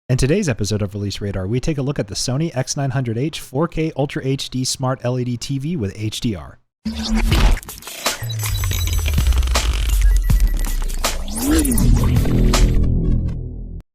In today's episode of Release Radar, we take a look at the SONY X900H 4K Ultra HD Smart LED TV with HDR.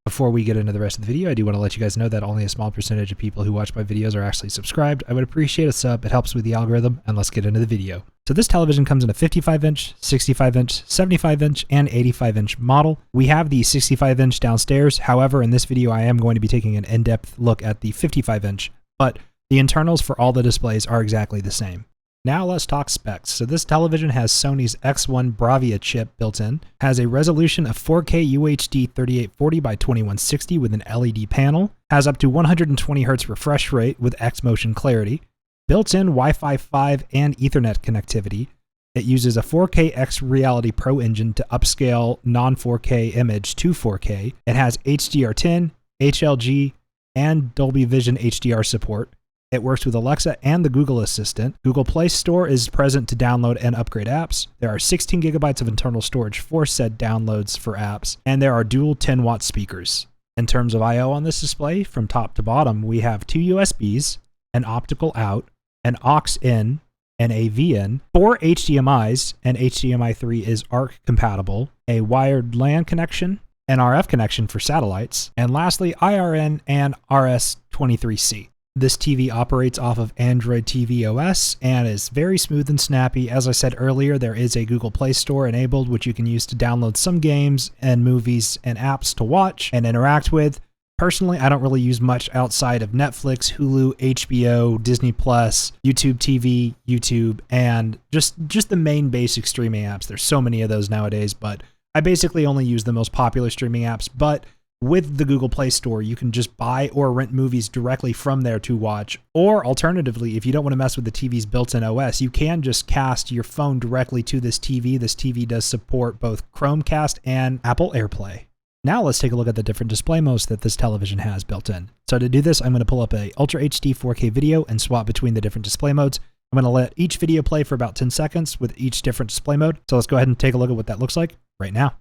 Before we get into the rest of the video, I do want to let you guys know that only a small percentage of people who watch my videos are actually subscribed. I would appreciate a sub, it helps with the algorithm, and let's get into the video. So this television comes in a 55-inch, 65-inch, 75-inch, and 85-inch model. We have the 65-inch downstairs. However, in this video, I am going to be taking an in-depth look at the 55-inch, but the internals for all the displays are exactly the same. Now let's talk specs. So this television has Sony's X1 Bravia chip built in, has a resolution of 4K UHD 3840 by 2160 with an LED panel, has up to 120 Hz refresh rate with X-Motion clarity, built-in Wi-Fi 5 and Ethernet connectivity. It uses a 4K X Reality Pro engine to upscale non-4K image to 4K. It has HDR10, HLG, and Dolby Vision HDR support. It works with Alexa and the Google Assistant. Google Play Store is present to download and upgrade apps. There are 16 gigabytes of internal storage for said downloads for apps, and there are dual 10-watt speakers. In terms of I/O on this display, from top to bottom, we have 2 USBs, an optical out, an aux in, an AV in, 4 HDMIs, and HDMI 3 is ARC compatible, a wired LAN connection, an RF connection for satellites, and lastly, IRN and RS-23C. This TV operates off of Android TV OS and is very smooth and snappy. As I said earlier, there is a Google Play Store enabled, which you can use to download some games and movies and apps to watch and interact with. Personally, I don't really use much outside of Netflix, Hulu, HBO, Disney+, YouTube TV, YouTube, and just the main basic streaming apps. There's so many of those nowadays, but I basically only use the most popular streaming apps. But with the Google Play Store, you can just buy or rent movies directly from there to watch. Or alternatively, if you don't want to mess with the TV's built-in OS, you can just cast your phone directly to this TV. This TV does support both Chromecast and Apple AirPlay. Now let's take a look at the different display modes that this television has built in. So to do this, I'm going to pull up a Ultra HD 4K video and swap between the different display modes. I'm going to let each video play for about 10 seconds with each different display mode. So let's go ahead and take a look at what that looks like right now.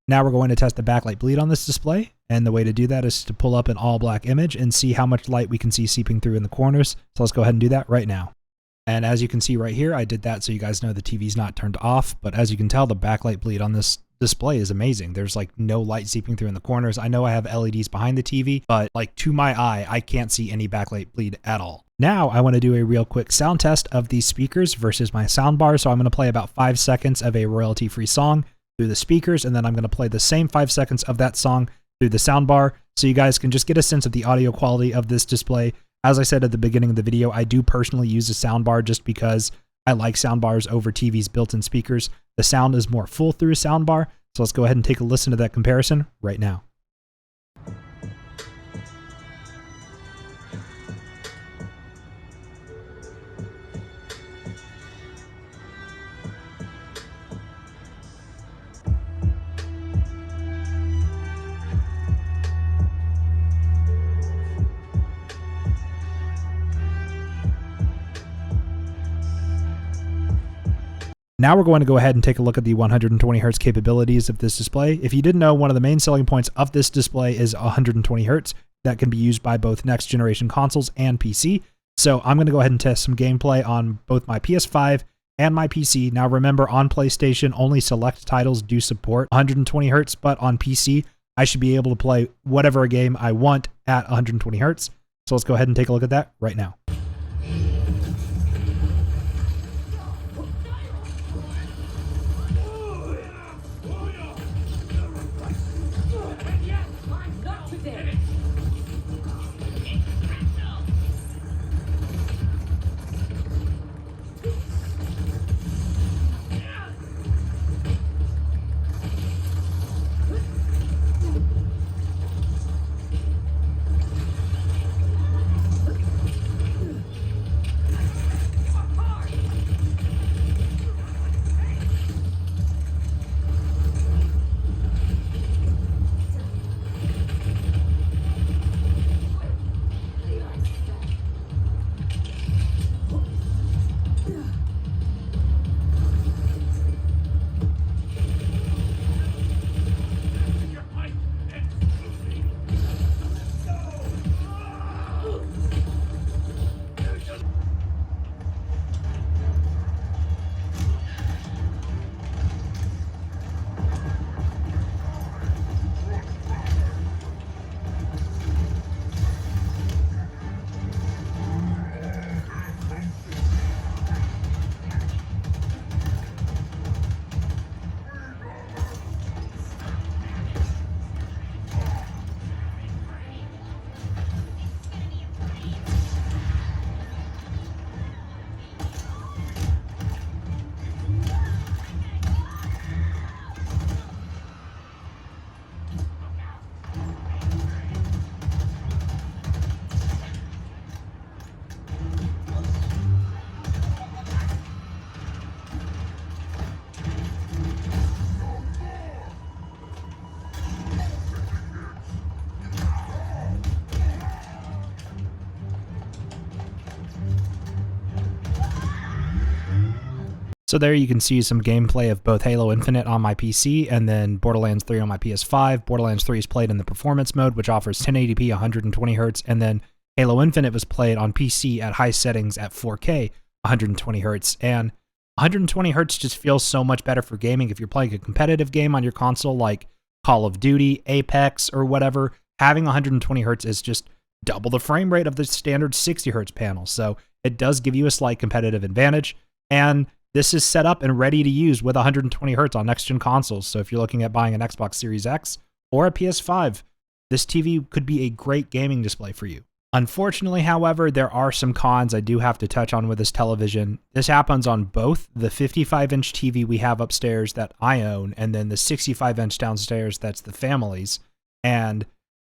Now we're going to test the backlight bleed on this display, and the way to do that is to pull up an all black image and see how much light we can see seeping through in the corners. So let's go ahead and do that right now. And as you can see right here, I did that so you guys know the TV's not turned off, but as you can tell, the backlight bleed on this display is amazing. There's like no light seeping through in the corners. I know I have LEDs behind the TV, but like to my eye, I can't see any backlight bleed at all. Now I want to do a real quick sound test of these speakers versus my soundbar. So I'm going to play about 5 seconds of a royalty-free song through the speakers, and then I'm going to play the same 5 seconds of that song through the soundbar so you guys can just get a sense of the audio quality of this display. As I said at the beginning of the video, I do personally use a soundbar just because I like soundbars over TV's built-in speakers. The sound is more full through a soundbar, so let's go ahead and take a listen to that comparison right now. Now we're going to go ahead and take a look at the 120 Hz capabilities of this display. If you didn't know, one of the main selling points of this display is 120 Hz that can be used by both next generation consoles and PC. So I'm going to go ahead and test some gameplay on both my PS5 and my PC. Now remember, on PlayStation, only select titles do support 120 Hz, but on PC, I should be able to play whatever game I want at 120 Hz. So let's go ahead and take a look at that right now. So there you can see some gameplay of both Halo Infinite on my PC and then Borderlands 3 on my PS5. Borderlands 3 is played in the performance mode, which offers 1080p, 120 Hz, and then Halo Infinite was played on PC at high settings at 4K, 120 Hz. And 120 Hz just feels so much better for gaming. If you're playing a competitive game on your console like Call of Duty, Apex, or whatever, having 120 Hz is just double the frame rate of the standard 60 Hz panel. So it does give you a slight competitive advantage. And this is set up and ready to use with 120 Hz on next-gen consoles. So if you're looking at buying an Xbox Series X or a PS5, this TV could be a great gaming display for you. Unfortunately, however, there are some cons I do have to touch on with this television. This happens on both the 55-inch TV we have upstairs that I own and then the 65-inch downstairs that's the family's. And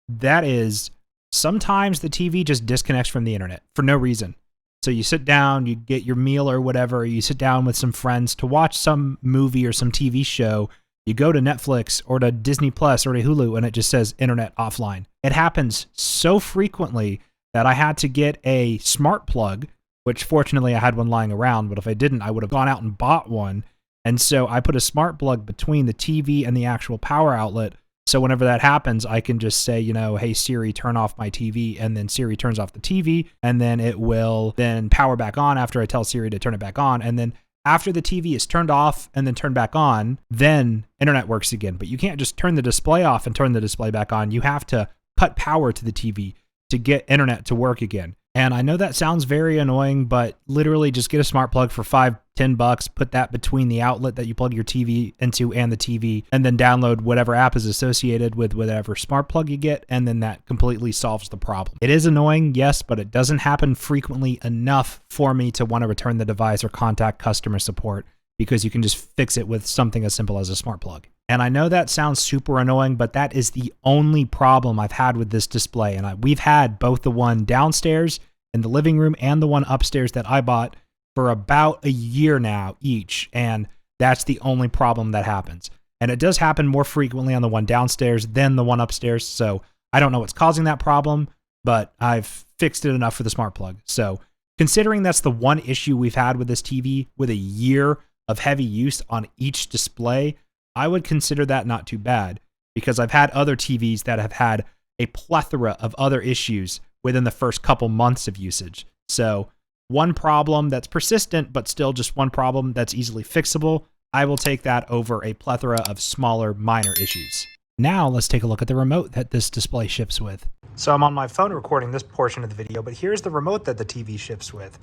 that is, sometimes the TV just disconnects from the internet for no reason. So you sit down, you get your meal or whatever, you sit down with some friends to watch some movie or some TV show, you go to Netflix or to Disney Plus or to Hulu and it just says internet offline. It happens so frequently that I had to get a smart plug, which fortunately I had one lying around, but if I didn't, I would have gone out and bought one. And so I put a smart plug between the TV and the actual power outlet. So whenever that happens, I can just say, hey, Siri, turn off my TV. And then Siri turns off the TV. And then it will then power back on after I tell Siri to turn it back on. And then after the TV is turned off and then turned back on, then internet works again. But you can't just turn the display off and turn the display back on. You have to cut power to the TV to get internet to work again. And I know that sounds very annoying, but literally just get a smart plug for $5-10, put that between the outlet that you plug your TV into and the TV, and then download whatever app is associated with whatever smart plug you get, and then that completely solves the problem. It is annoying, yes, but it doesn't happen frequently enough for me to want to return the device or contact customer support, because you can just fix it with something as simple as a smart plug. And I know that sounds super annoying, but that is the only problem I've had with this display. And we've had both the one downstairs in the living room and the one upstairs that I bought for about a year now each. And that's the only problem that happens. And it does happen more frequently on the one downstairs than the one upstairs. So I don't know what's causing that problem, but I've fixed it enough for the smart plug. So considering that's the one issue we've had with this TV with a year of heavy use on each display, I would consider that not too bad, because I've had other TVs that have had a plethora of other issues within the first couple months of usage. So one problem that's persistent, but still just one problem that's easily fixable, I will take that over a plethora of smaller, minor issues. Now let's take a look at the remote that this display ships with. So I'm on my phone recording this portion of the video, but here's the remote that the TV ships with.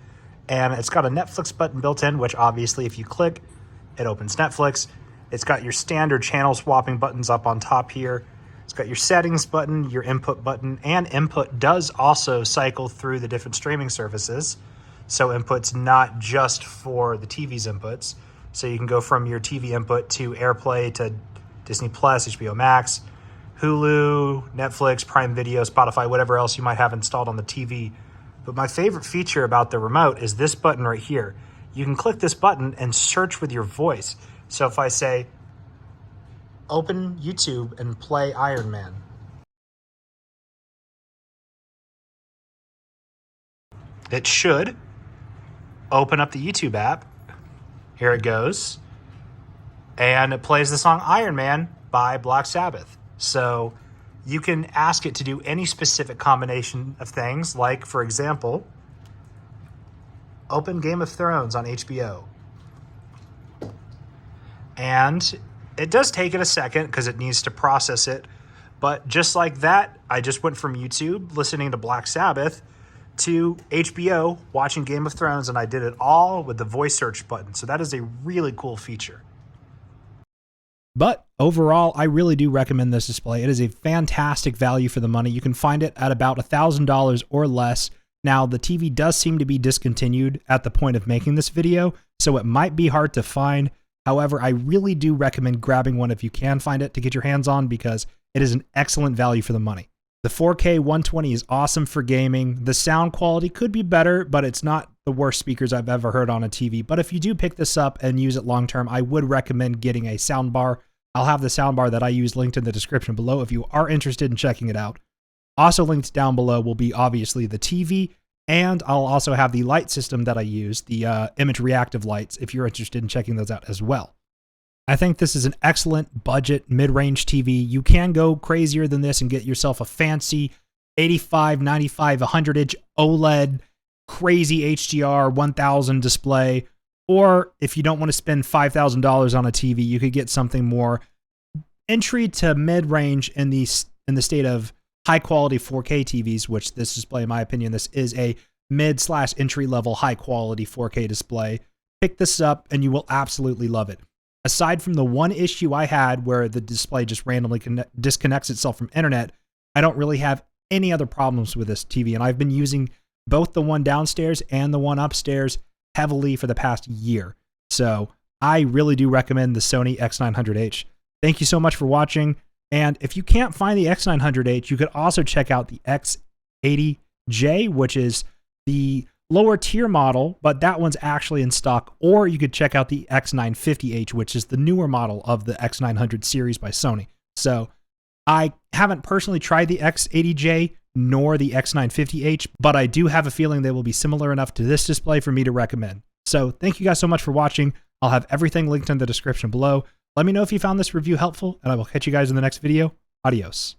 And it's got a Netflix button built in, which obviously if you click, it opens Netflix. It's got your standard channel swapping buttons up on top here. It's got your settings button, your input button, and input does also cycle through the different streaming services. So input's not just for the TV's inputs. So you can go from your TV input to AirPlay to Disney Plus, HBO Max, Hulu, Netflix, Prime Video, Spotify, whatever else you might have installed on the TV. But my favorite feature about the remote is this button right here. You can click this button and search with your voice. So if I say, open YouTube and play Iron Man, it should open up the YouTube app. Here it goes. And it plays the song Iron Man by Black Sabbath. So you can ask it to do any specific combination of things, like, for example, open Game of Thrones on HBO. And it does take it a second because it needs to process it. But just like that, I just went from YouTube listening to Black Sabbath to HBO watching Game of Thrones, and I did it all with the voice search button. So that is a really cool feature. But overall, I really do recommend this display. It is a fantastic value for the money. You can find it at about $1,000 or less. Now, the TV does seem to be discontinued at the point of making this video, so it might be hard to find. However, I really do recommend grabbing one if you can find it to get your hands on, because it is an excellent value for the money. The 4K 120 is awesome for gaming. The sound quality could be better, but it's not the worst speakers I've ever heard on a TV. But if you do pick this up and use it long term, I would recommend getting a soundbar. I'll have the soundbar that I use linked in the description below if you are interested in checking it out. Also linked down below will be obviously the TV And I'll also have the light system that I use, the image reactive lights, if you're interested in checking those out as well. I think this is an excellent budget mid-range TV. You can go crazier than this and get yourself a fancy 85, 95, 100-inch OLED, crazy HDR 1000 display. Or if you don't want to spend $5,000 on a TV, you could get something more entry to mid-range in the state of high-quality 4K TVs, which this display, in my opinion, this is a mid/entry-level high-quality 4K display. Pick this up and you will absolutely love it. Aside from the one issue I had where the display just randomly disconnects itself from internet, I don't really have any other problems with this TV, and I've been using both the one downstairs and the one upstairs heavily for the past year. So I really do recommend the SONY X900H. Thank you so much for watching. And if you can't find the X900H, you could also check out the X80J, which is the lower tier model, but that one's actually in stock. Or you could check out the X950H, which is the newer model of the X900 series by Sony. So I haven't personally tried the X80J nor the X950H, but I do have a feeling they will be similar enough to this display for me to recommend. So thank you guys so much for watching. I'll have everything linked in the description below. Let me know if you found this review helpful, and I will catch you guys in the next video. Adios.